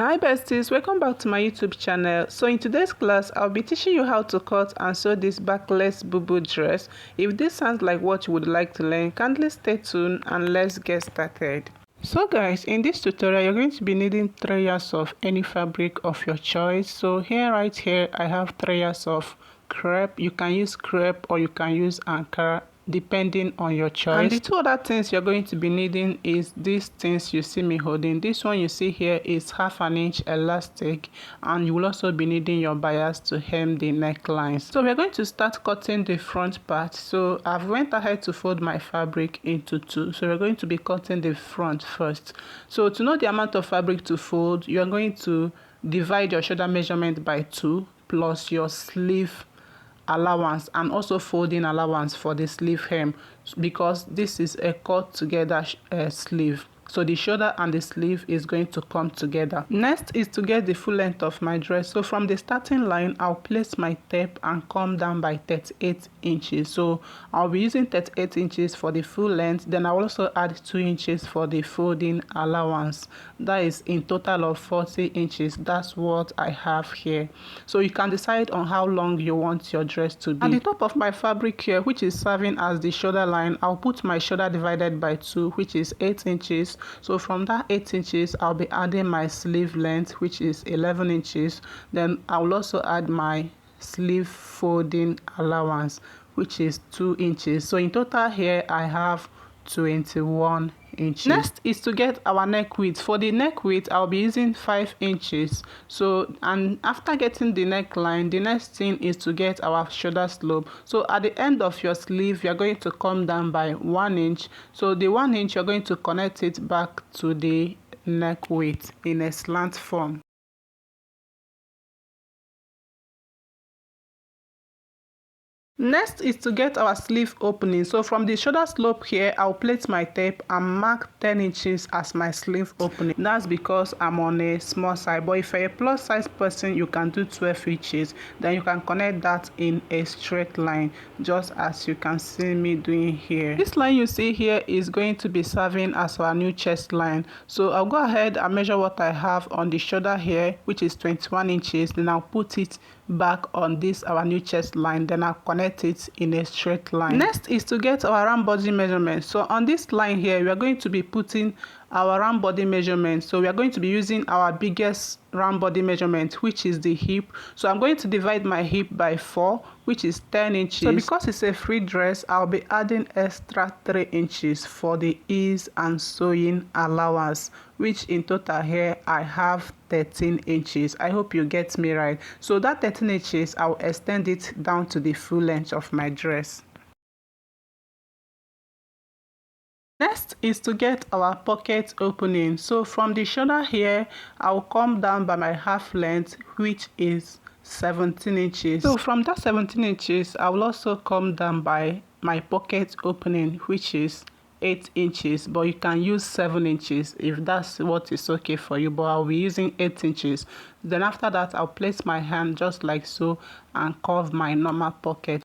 Hi besties, welcome back to my YouTube channel. So in today's class, I'll be teaching you how to cut and sew this backless bubu dress. If this sounds like what you would like to learn, kindly stay tuned and let's get started. So guys, in this tutorial, you're going to be needing 3 yards of any fabric of your choice. So right here, I have 3 yards of crepe. You can use crepe or you can use Ankara, depending on your choice. And the two other things you're going to be needing is these things you see me holding. This one you see here is 1/2 inch elastic, and you will also be needing your bias to hem the necklines. So we're going to start cutting the front part. So I've went ahead to fold my fabric into 2. So we're going to be cutting the front first. So to know the amount of fabric to fold, you're going to divide your shoulder measurement by 2 plus your sleeve allowance and also folding allowance for the sleeve hem, because this is a cut together sleeve. So the shoulder and the sleeve is going to come together. Next is to get the full length of my dress. So from the starting line, I'll place my tape and come down by 38 inches. So I'll be using 38 inches for the full length. Then I'll also add 2 inches for the folding allowance. That is in total of 40 inches. That's what I have here. So you can decide on how long you want your dress to be. At the top of my fabric here, which is serving as the shoulder line, I'll put my shoulder divided by 2, which is 8 inches. So from that 8 inches, I'll be adding my sleeve length, which is 11 inches. Then I will also add my sleeve folding allowance, which is 2 inches. So in total here, I have 21 inches. Next is to get our neck width. For the neck width, I'll be using 5 inches. So, and after getting the neckline, the next thing is to get our shoulder slope. So at the end of your sleeve, you're going to come down by 1 inch. So the 1 inch, you're going to connect it back to the neck width in a slant form. Next is to get our sleeve opening. So from the shoulder slope here, I'll place my tape and mark 10 inches as my sleeve opening. That's because I'm on a small side, but if you're a plus size person, you can do 12 inches. Then you can connect that in a straight line, just as you can see me doing here. This line you see here is going to be serving as our new chest line. So I'll go ahead and measure what I have on the shoulder here, which is 21 inches. Then I'll put it back on this our new chest line. Then I'll connect it in a straight line. Next is to get our round body measurement. So on this line here, we are going to be putting our round body measurement. So we are going to be using our biggest round body measurement, which is the hip. So I'm going to divide my hip by 4, which is 10 inches. So because it's a free dress, I'll be adding extra 3 inches for the ease and sewing allowance, which in total here I have 13 inches. I hope you get me right. So that 13 inches, I'll extend it down to the full length of my dress. Next is to get our pocket opening. So from the shoulder here, I'll come down by my half length, which is 17 inches. So from that 17 inches, I will also come down by my pocket opening, which is 8 inches, but you can use 7 inches if that's what is okay for you, but I'll be using 8 inches. Then after that, I'll place my hand just like so and curve my normal pocket.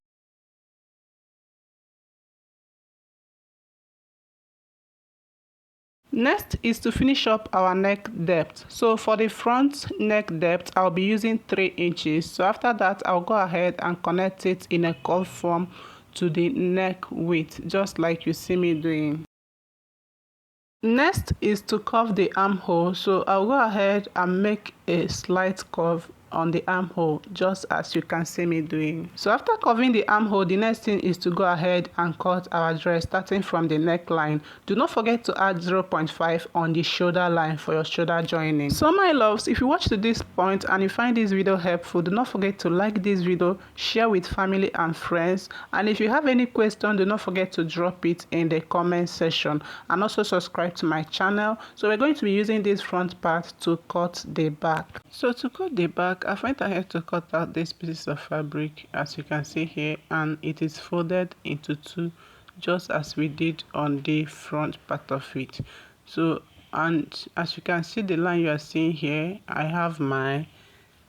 Next is to finish up our neck depth. So for the front neck depth, I'll be using 3 inches. So after that, I'll go ahead and connect it in a curve form to the neck width, just like you see me doing. Next is to curve the armhole. So I'll go ahead and make a slight curve on the armhole, just as you can see me doing. So after curving the armhole, the next thing is to go ahead and cut our dress starting from the neckline. Do not forget to add 0.5 on the shoulder line for your shoulder joining. So my loves, if you watch to this point and you find this video helpful, do not forget to like this video, share with family and friends, and if you have any question, do not forget to drop it in the comment section, and also subscribe to my channel. So we're going to be using this front part to cut the back. So to cut the back, I went ahead to cut out these pieces of fabric, as you can see here, and it is folded into 2, just as we did on the front part of it. So, and as you can see the line you are seeing here, I have my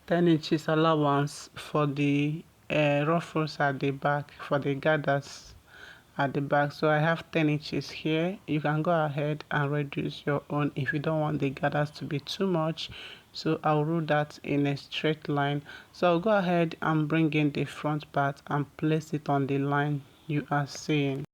10 inches allowance for the ruffles at the back, for the gathers at the back. So I have 10 inches here. You can go ahead and reduce your own if you don't want the gathers to be too much. so I'll rule that in a straight line. So I'll go ahead and bring in the front part and place it on the line you are seeing.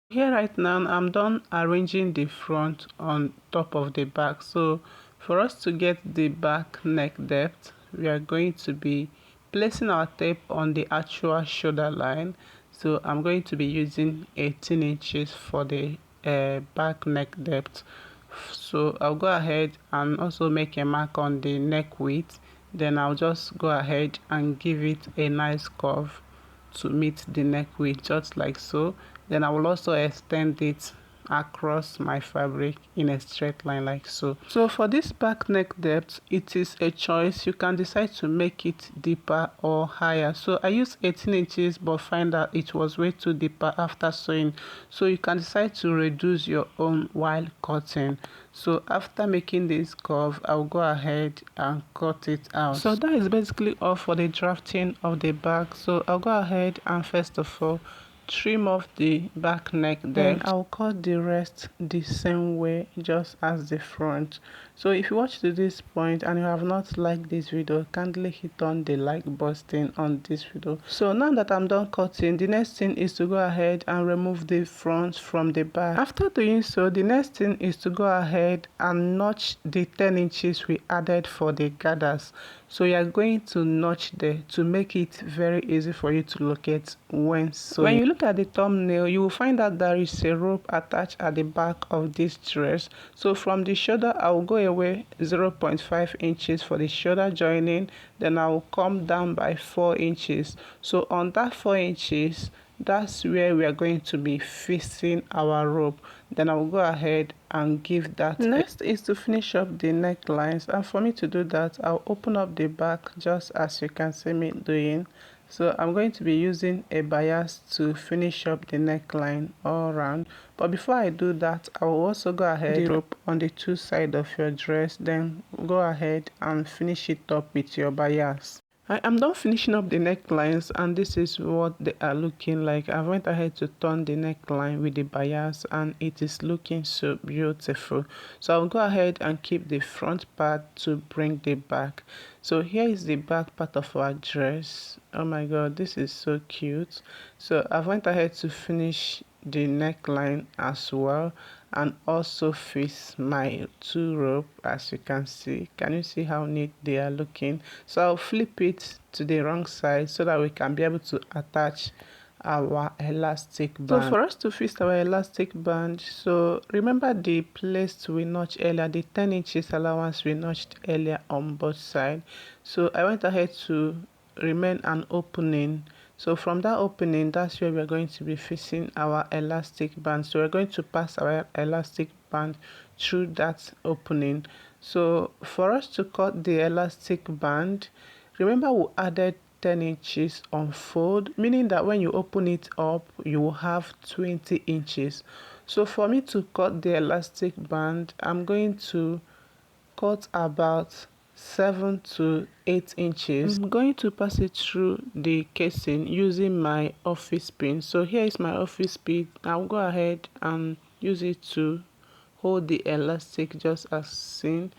Here right now I'm done arranging the front on top of the back. So for us to get the back neck depth, we are going to be placing our tape on the actual shoulder line. So I'm going to be using 18 inches for the back neck depth. So I'll go ahead and also make a mark on the neck width. Then I'll just go ahead and give it a nice curve to meet the neck width, just like so. Then I will also extend it across my fabric in a straight line like so. So for this back neck depth, it is a choice. You can decide to make it deeper or higher. So I used 18 inches but find that it was way too deeper after sewing, so you can decide to reduce your own while cutting. So after making this curve, I'll go ahead and cut it out. So that is basically all for the drafting of the back. So I'll go ahead and first of all trim off the back neck depth. Then I'll cut the rest the same way just as the front. So if you watch to this point and you have not liked this video, kindly hit on the like button on this video. So now that I'm done cutting, the next thing is to go ahead and remove the front from the back. After doing so, the next thing is to go ahead and notch the 10 inches we added for the gathers. So you are going to notch there to make it very easy for you to locate when sewing. When you look at the thumbnail, you will find that there is a rope attached at the back of this dress. So from the shoulder, I will go away 0.5 inches for the shoulder joining. Then I will come down by 4 inches. So on that 4 inches, that's where we are going to be fixing our rope. Then I will go ahead and give that. Next is to finish up the necklines, and for me to do that, I'll open up the back just as you can see me doing. So I'm going to be using a bias to finish up the neckline all around. But before I do that, I will also go ahead the rope on the two sides of your dress, then go ahead and finish it up with your bias. I am done finishing up the necklines, and this is what they are looking like. I went ahead to turn the neckline with the bias and it is looking so beautiful. So I'll go ahead and keep the front part to bring the back. So here is the back part of our dress. Oh my god, this is so cute. So I went ahead to finish the neckline as well, and also fix my two rope. As you can see, can you see how neat they are looking? So I'll flip it to the wrong side so that we can be able to attach our elastic band. So for us to fix our elastic band, so remember the place we notched earlier, the 10 inches allowance we notched earlier on both sides. So I went ahead to remain an opening. So from that opening, that's where we're going to be fixing our elastic band. So we're going to pass our elastic band through that opening. So for us to cut the elastic band, remember we added 10 inches on fold, meaning that when you open it up, you will have 20 inches. So for me to cut the elastic band, I'm going to cut about 7 to 8 inches. I'm going to pass it through the casing using my office pin. So here is my office pin. I'll go ahead and use it to hold the elastic just as seen.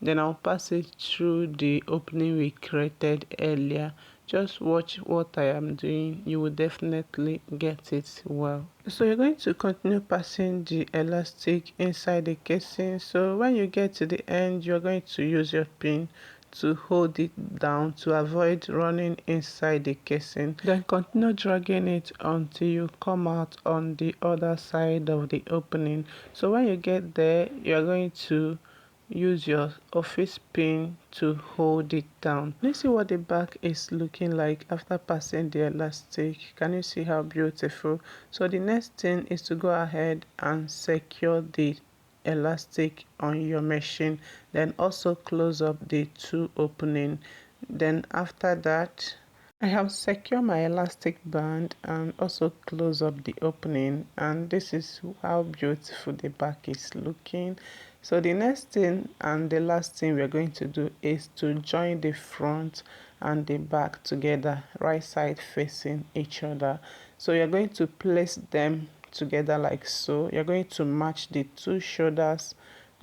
Then I'll pass it through the opening we created earlier. Just watch what I am doing, you will definitely get it well. So you're going to continue passing the elastic inside the casing. So when you get to the end, you're going to use your pin to hold it down to avoid running inside the casing. Then continue dragging it until you come out on the other side of the opening. So when you get there, you're going to use your office pin to hold it down. Let's see what the back is looking like after passing the elastic. Can you see how beautiful? So the next thing is to go ahead and secure the elastic on your machine, then also close up the two opening. Then after that, I have secured my elastic band and also close up the opening, and this is how beautiful the back is looking. So the next thing and the last thing we're going to do is to join the front and the back together, right side facing each other. So you're going to place them together like so. You're going to match the two shoulders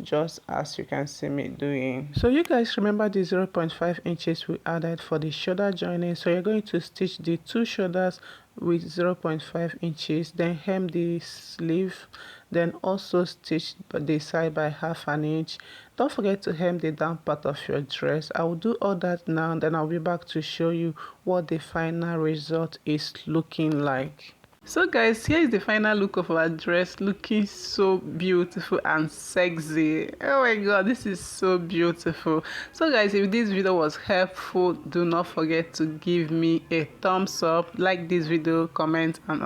just as you can see me doing. So you guys remember the 0.5 inches we added for the shoulder joining, so you're going to stitch the two shoulders with 0.5 inches, then hem the sleeve, then also stitch the side by half an inch. Don't forget to hem the down part of your dress. I will do all that now, then I'll be back to show you what the final result is looking like. So guys, here is the final look of our dress, looking so beautiful and sexy. Oh my god, this is so beautiful. So guys, if this video was helpful, do not forget to give me a thumbs up, like this video, comment, and